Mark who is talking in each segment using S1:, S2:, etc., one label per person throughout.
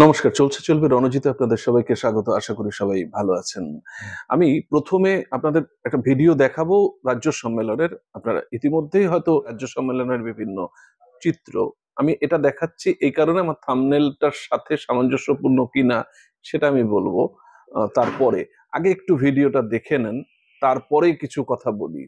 S1: নমস্কার, চলছে চলবে রণজিতে আপনাদের সবাইকে স্বাগত। আশা করি সবাই ভালো আছেন। আমি প্রথমে আপনাদের একটা ভিডিও দেখাবো রাজ্য সম্মেলনের। আপনারা ইতিমধ্যেই হয়তো রাজ্য সম্মেলনের বিভিন্ন চিত্র আমি এটা দেখাচ্ছি এই কারণে আমার থাম্বনেলটার সাথে সামঞ্জস্যপূর্ণ কিনা সেটা আমি বলবো তারপরে। আগে একটু ভিডিওটা দেখে নেন, তারপরে কিছু কথা বলি।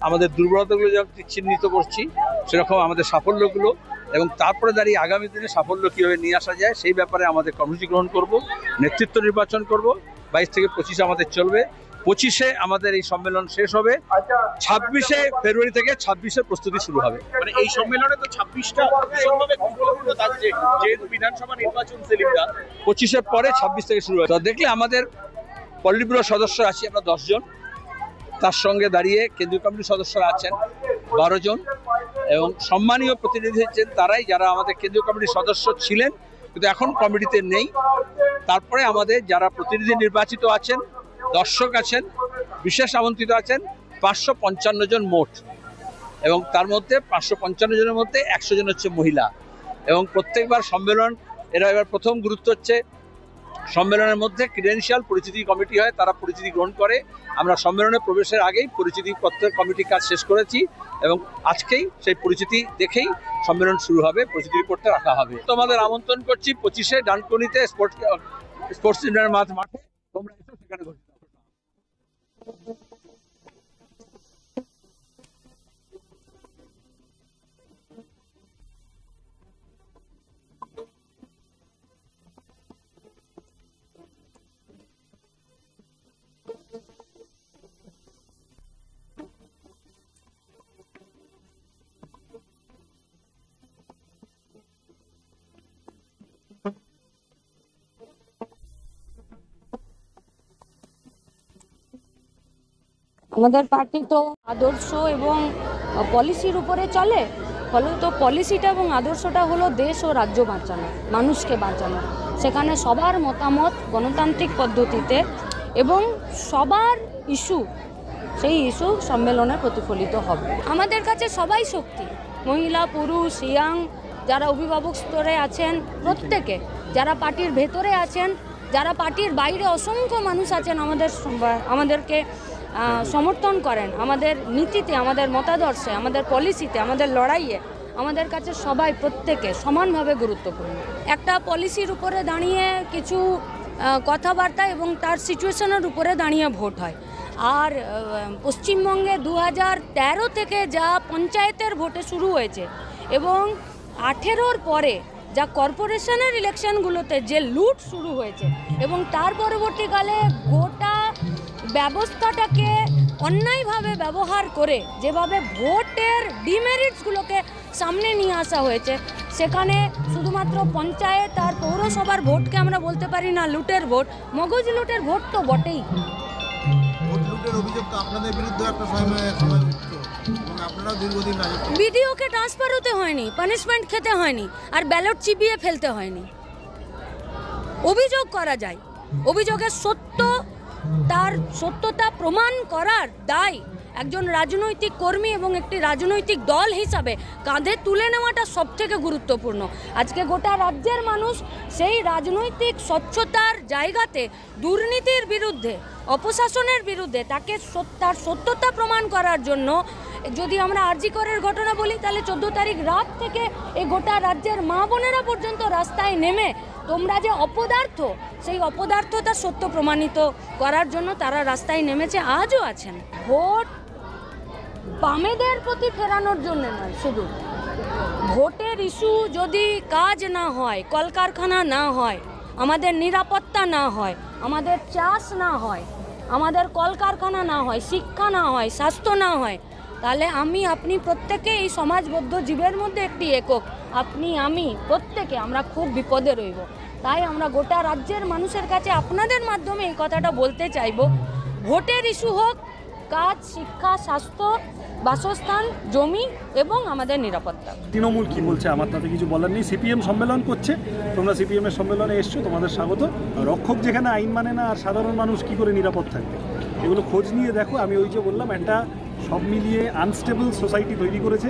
S2: আমাদের দুর্বলতাগুলো যেমন চিহ্নিত করছি, সেরকম আমাদের সাফল্যগুলো এবং তারপরে দাঁড়িয়ে আগামী দিনে সাফল্য কীভাবে নিয়ে আসা যায় সেই ব্যাপারে আমাদের কর্মসূচি গ্রহণ করব। নেতৃত্ব নির্বাচন করব। 22 থেকে 25 আমাদের চলবে। 25-এ আমাদের এই সম্মেলন শেষ হবে। 26শে ফেব্রুয়ারি থেকে 26-এর প্রস্তুতি শুরু হবে।
S3: মানে এই সম্মেলনে তো 26টা ভীষণভাবে গুরুত্বপূর্ণ থাকছে, যেহেতু বিধানসভা নির্বাচন সেলিমটা
S2: 25-এর পরে 26 থেকে শুরু হবে। তো দেখলে আমাদের পলিট ব্যুরো সদস্য আছি আমরা 10 জন, তার সঙ্গে দাঁড়িয়ে কেন্দ্রীয় কমিটির সদস্যরা আছেন 12 জন এবং সম্মানীয় প্রতিনিধি হচ্ছেন তারাই যারা আমাদের কেন্দ্রীয় কমিটির সদস্য ছিলেন কিন্তু এখন কমিটিতে নেই। তারপরে আমাদের যারা প্রতিনিধি নির্বাচিত আছেন, দর্শক আছেন, বিশেষ আমন্ত্রিত আছেন 555 জন মোট, এবং তার মধ্যে 555 জনের মধ্যে 100 জন হচ্ছে মহিলা। এবং প্রত্যেকবার সম্মেলন এবার প্রথম গুরুত্ব হচ্ছে সম্মেলনের মধ্যে ক্রিডেন্সিয়াল পরিচিতি কমিটি হয়, তারা পরিচিতি গ্রহণ করে। আমরা সম্মেলনে প্রবেশের আগেই পরিচিতি পত্রের কমিটির কাজ শেষ করেছি এবং আজকেই সেই পরিচিতি দেখেই সম্মেলন শুরু হবে, পরিচিতি রিপোর্টটা রাখা হবে। তোমাদের আমন্ত্রণ করছি 25-এ ডানকুনিতে স্পোর্টস ইন্ডিয়ার মাঠে, তোমরা এসো, সেখানে ঘোষিত হবে।
S4: আমাদের পার্টি তো আদর্শ এবং পলিসির উপরে চলে, ফলত পলিসিটা এবং আদর্শটা হলো দেশ ও রাজ্য বাঁচানো, মানুষকে বাঁচানো। সেখানে সবার মতামত গণতান্ত্রিক পদ্ধতিতে এবং সবার ইস্যু, সেই ইস্যু সম্মেলনে প্রতিফলিত হবে। আমাদের কাছে সবাই শক্তি, মহিলা, পুরুষ, ইয়াং, যারা অভিভাবক স্তরে আছেন প্রত্যেকে, যারা পার্টির ভেতরে আছেন, যারা পার্টির বাইরে অসংখ্য মানুষ আছেন আমাদেরকে সমর্থন করেন, আমাদের নীতিতে, আমাদের মতাদর্শে, আমাদের পলিসিতে, আমাদের লড়াইয়ে। আমাদের কাছে সবাই প্রত্যেকে সমানভাবে গুরুত্বপূর্ণ। একটা পলিসির উপরে দাঁড়িয়ে কিছু কথাবার্তা এবং তার সিচুয়েশনের উপরে দাঁড়িয়ে ভোট হয়। আর পশ্চিমবঙ্গে 2013 থেকে যা পঞ্চায়েতের ভোটে শুরু হয়েছে এবং 18-র পরে যা কর্পোরেশনের ইলেকশনগুলোতে যে লুট শুরু হয়েছে এবং তার পরবর্তীকালে গোটা ব্যবস্থাটাকে অন্যায়ভাবে ব্যবহার করে যেভাবে ভোটের ডিমেরিটসগুলোকে সামনে নিয়ে আসা হয়েছে, সেখানে শুধুমাত্র পঞ্চায়েত আর পৌরসভার ভোটকে আমরা বলতে পারি না লুটের ভোট, মগজ লুটের ভোট তো বটেই।
S5: ভোট লুটের অভিযোগ তো আপনাদের বিরুদ্ধে একটা সময় উঠতো এবং আপনারা দীর্ঘদিন
S4: বিডিওকে ট্রান্সফার হতে হয়নি, পানিশমেন্ট খেতে হয়নি, আর ব্যালট চিবিয়ে ফেলতে হয়নি। অভিযোগ করা যায়, অভিযোগের তার সত্যতা প্রমাণ করার দায় একজন রাজনৈতিক কর্মী এবং একটি রাজনৈতিক দল হিসাবে কাঁধে তুলে নেওয়াটা সবথেকে গুরুত্বপূর্ণ। আজকে গোটা রাজ্যের মানুষ সেই রাজনৈতিক স্বচ্ছতার জায়গাতে দুর্নীতির বিরুদ্ধে, অপশাসনের বিরুদ্ধে তাকে তার সত্যতা প্রমাণ করার জন্য যদি আমরা আরজি করের ঘটনা বলি, তাহলে 14 তারিখ রাত থেকে এই গোটা রাজ্যের মা বোনেরা পর্যন্ত রাস্তায় নেমে তোমরা যে অপদার্থ, সেই অপদার্থতা সত্য প্রমাণিত করার জন্য তারা রাস্তায় নেমেছে, আজও আছেন। ভোট বামেদের প্রতি ফেরানোর জন্য নয়, শুধু ভোটের ইস্যু যদি কাজ না হয়, কলকারখানা না হয়, আমাদের নিরাপত্তা না হয়, আমাদের চাষ না হয়, আমাদের কলকারখানা না হয়, শিক্ষা না হয়, স্বাস্থ্য না হয়, তাহলে আমি আপনি প্রত্যেকে এই সমাজবদ্ধ জীবের মধ্যে একটি একক, আপনি আমি প্রত্যেকে আমরা খুব বিপদে রইব। তাই আমরা গোটা রাজ্যের মানুষের কাছে আপনাদের মাধ্যমে এই কথাটা বলতে চাইব, ভোটের ইস্যু হোক, কাজ, শিক্ষা, স্বাস্থ্য, বাসস্থান, জমি এবং আমাদের নিরাপত্তা।
S6: তৃণমূল কি বলছে আমার তাতে কিছু বলার নেই। সিপিএম সম্মেলন করছে, তোমরা সিপিএম এর সম্মেলনে এসছো, তোমাদের স্বাগত। রক্ষক যেখানে আইন মানে না, আর সাধারণ মানুষ কি করে নিরাপদ থাকবে, এগুলো খোঁজ নিয়ে দেখো। আমি ওই যে বললাম, একটা সব মিলিয়ে আনস্টেবল সোসাইটি তৈরি করেছে।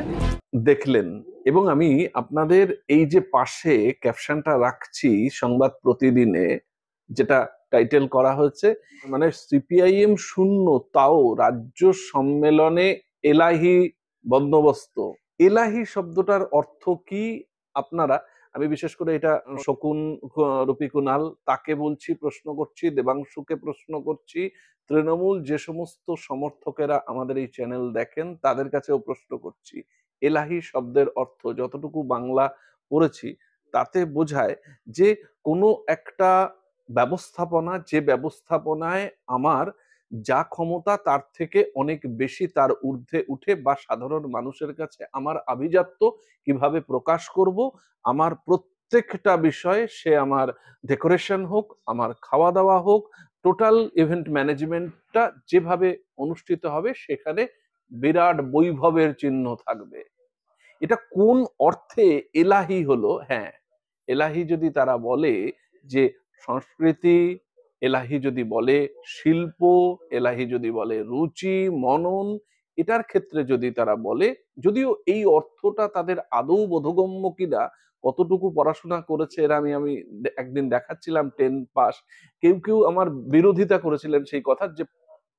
S1: দেখলেন, এবং আমি আপনাদের এই যে পাশে ক্যাপশনটা রাখছি সংবাদ প্রতিদিনে, যেটা টাইটেল করা হয়েছে, মানে সিপিআইএম শূন্য তাও রাজ্য সম্মেলনে এলাহি বন্দোবস্ত। এলাহি শব্দটার অর্থ কি আপনারা, আমি বিশেষ করে এটা শকুন রূপী কুনাল তাকে বলছি, প্রশ্ন করছি, দেবাংশুকে প্রশ্ন করছি, তৃণমূল যে সমস্ত সমর্থকেরা আমাদের এই চ্যানেল দেখেন তাদের কাছেও প্রশ্ন করছি। এলাহি শব্দের অর্থ যতটুকু বাংলা পড়েছি তাতে বোঝায় যে কোনো একটা ব্যবস্থাপনা, যে ব্যবস্থাপনায় আমার যা ক্ষমতা তার থেকে অনেক বেশি, তার ঊর্ধ্বে উঠে, বা সাধারণ মানুষের কাছে আমার আভিজাত্য কিভাবে প্রকাশ করব, আমার প্রত্যেকটা বিষয়ে, সে আমার ডেকোরেশন হোক, আমার খাওয়া দাওয়া হোক, টোটাল ইভেন্ট ম্যানেজমেন্টটা যেভাবে অনুষ্ঠিত হবে সেখানে বিরাট বৈভবের চিহ্ন থাকবে। এটা কোন অর্থে এলাহি হলো? হ্যাঁ, এলাহি যদি তারা বলে যে সংস্কৃতি, এলাহি যদি বলে শিল্প, এলাহি যদি বলে রুচি, মনন, এটার ক্ষেত্রে যদি তারা বলে, যদিও এই অর্থটা তাদের আদৌ বোধগম্য কিনা, কতটুকু পড়াশোনা করেছে এরা, আমি একদিন দেখাচ্ছিলাম 10 পাস, কেউ কেউ আমার বিরোধিতা করেছিলেন সেই কথা, যে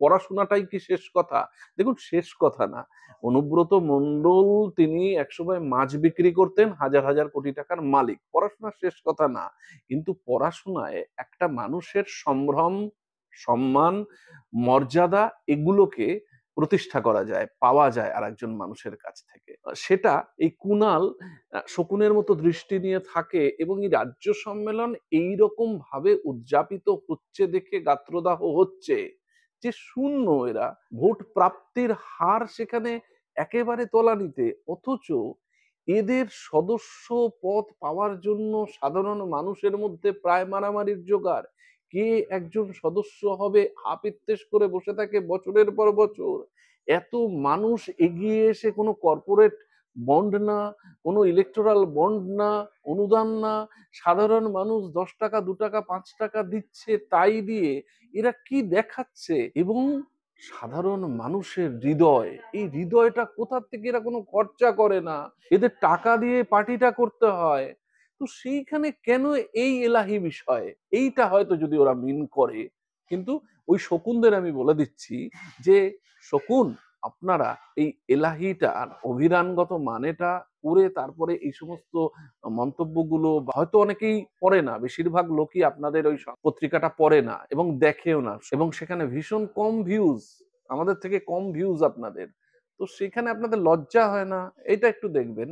S1: পড়াশোনাটাই কি শেষ কথা? দেখুন, শেষ কথা না। অনুব্রত মণ্ডল তিনি একসময় মাছ বিক্রি করতেন, হাজার হাজার কোটি টাকার মালিক, পড়াশোনা শেষ কথা না। কিন্তু পড়াশোনায় একটা মানুষের সম্ভ্রম, সম্মান, মর্যাদা, এগুলোকে প্রতিষ্ঠা করা যায়, পাওয়া যায় আর একজন মানুষের কাছ থেকে। সেটা এই কুনাল শকুনের মতো দৃষ্টি নিয়ে থাকে, এবং এই রাজ্য সম্মেলন এইরকম ভাবে উদযাপিত হচ্ছে দেখে গাত্রদাহ হচ্ছে যে শূন্য, এরা ভোট প্রাপ্তির হার সেখানে একেবারে তলানিতে, অথচ এদের সদস্য পদ পাওয়ার জন্য সাধারণ মানুষের মধ্যে প্রায় মারামারির জোগাড়। কে একজন সদস্য হবে হাপিত্তেশ করে বসে থাকে বছরের পর বছর। এত মানুষ এগিয়ে এসে কোনো কর্পোরেট বন্ড না, কোনো ইলেকটোরাল বন্ড না, অনুদান না, সাধারণ মানুষ 10 টাকা, 2 টাকা, 5 টাকা দিচ্ছে, তাই দিয়ে এরা কি দেখাচ্ছে? এবং সাধারণ মানুষের হৃদয়, এই হৃদয়টা কোথা থেকে? এরা কোনো খরচা করে না, এদের টাকা দিয়ে পার্টিটা করতে হয়। তো সেইখানে কেন এই এলাহি বিষয়? এইটা হয়তো যদি ওরা মিন করে, কিন্তু ওই শকুনদের আমি বলে দিচ্ছি যে শকুন, আপনারা এই এলাহিটার অভিধানগত মানেটা করে তারপরে এই সমস্ত মন্তব্যগুলো, হয়তো অনেকেই পড়ে না, বেশিরভাগ লোকই আপনাদের ওই পত্রিকাটা পড়ে না এবং দেখেও না, এবং সেখানে ভীষণ কম ভিউজ, আমাদের থেকে কম ভিউজ আপনাদের, তো সেখানে আপনাদের লজ্জা হয় না? এটা একটু দেখবেন।